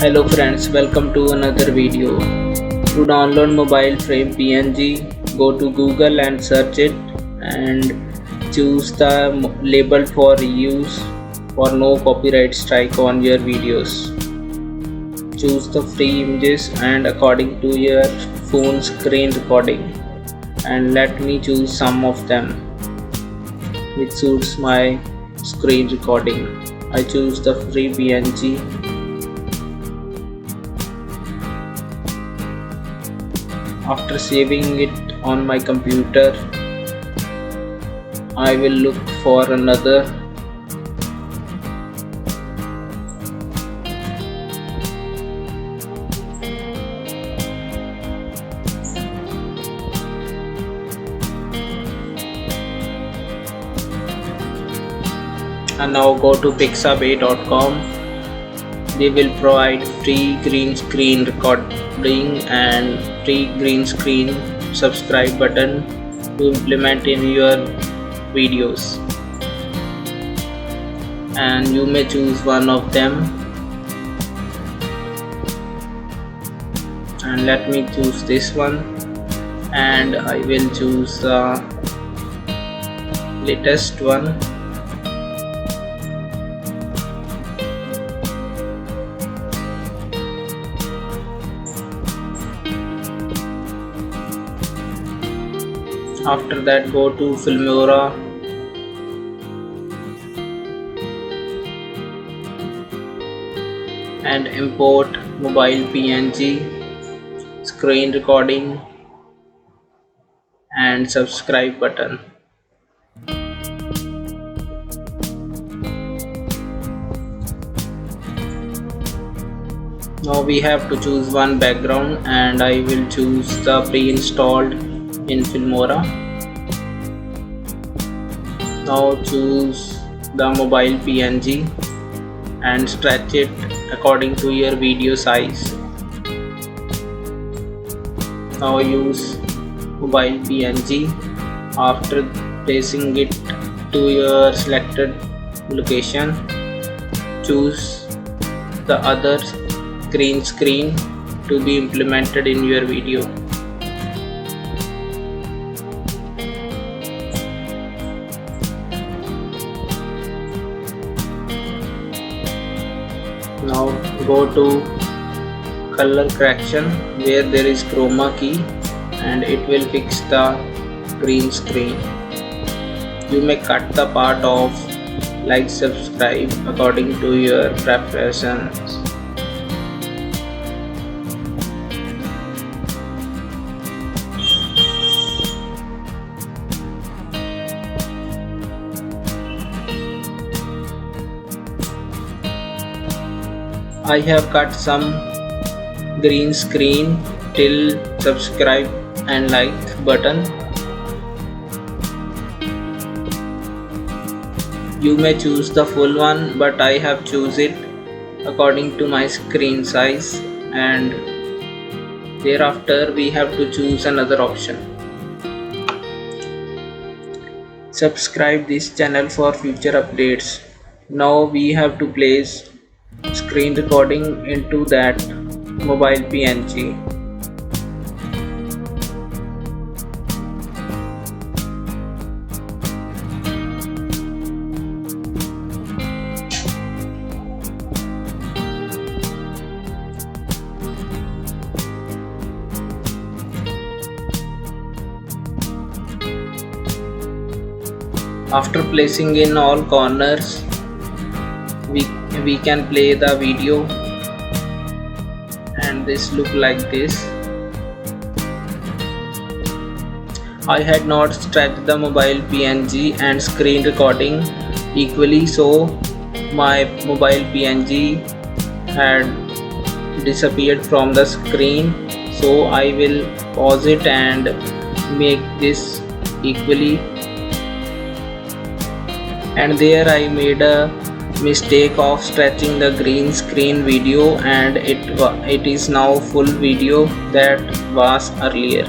Hello friends, welcome to another video. To download mobile frame PNG, go to Google and search it and choose the label for reuse for no copyright strike on your videos. Choose the free images and according to your phone screen recording, and let me choose some of them which suits my screen recording. I choose the free PNG. After saving it on my computer, I will look for another. And now go to pixabay.com. They will provide free green screen recording and free green screen subscribe button to implement in your videos, and you may choose one of them. And let me choose this one, and I will choose the latest one. After that, go to Filmora and import mobile PNG, screen recording and subscribe button. Now we have to choose one background, and I will choose the pre-installed in Filmora. Now choose the mobile PNG and stretch it according to your video size. Now use mobile PNG. After placing it to your selected location, choose the other green screen to be implemented in your video. Now go to color correction where there is chroma key, and it will fix the green screen. You may cut the part off, like subscribe according to your preferences. I have cut some green screen till subscribe and like button. You may choose the full one, but I have choose it according to my screen size, and thereafter we have to choose another option. Subscribe this channel for future updates. Now we have to place screen recording into that mobile PNG. After placing in all corners, we can play the video, and this look like this. I had not stretched the mobile PNG and screen recording equally, so my mobile PNG had disappeared from the screen. So I will pause it and make this equally, and there I made a mistake of stretching the green screen video, and it is now full video that was earlier.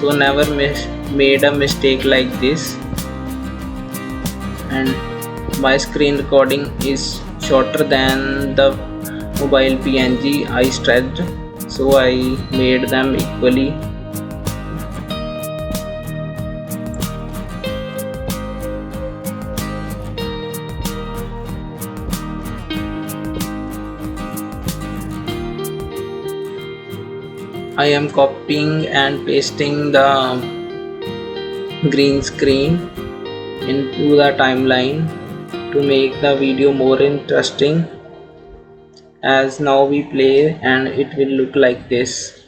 So never made a mistake like this, and my screen recording is shorter than the mobile PNG I stretched, so I made them equally. I am copying and pasting the green screen into the timeline to make the video more interesting, as now we play and it will look like this.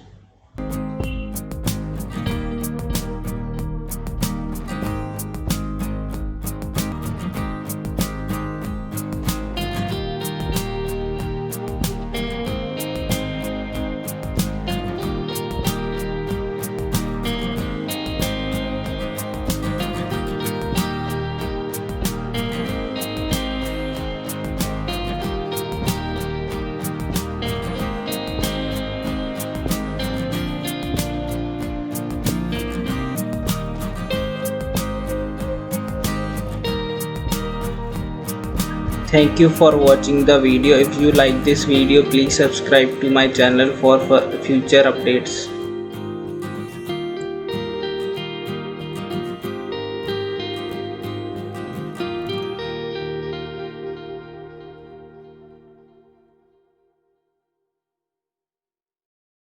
Thank you for watching the video. If you like this video, please subscribe to my channel for future updates.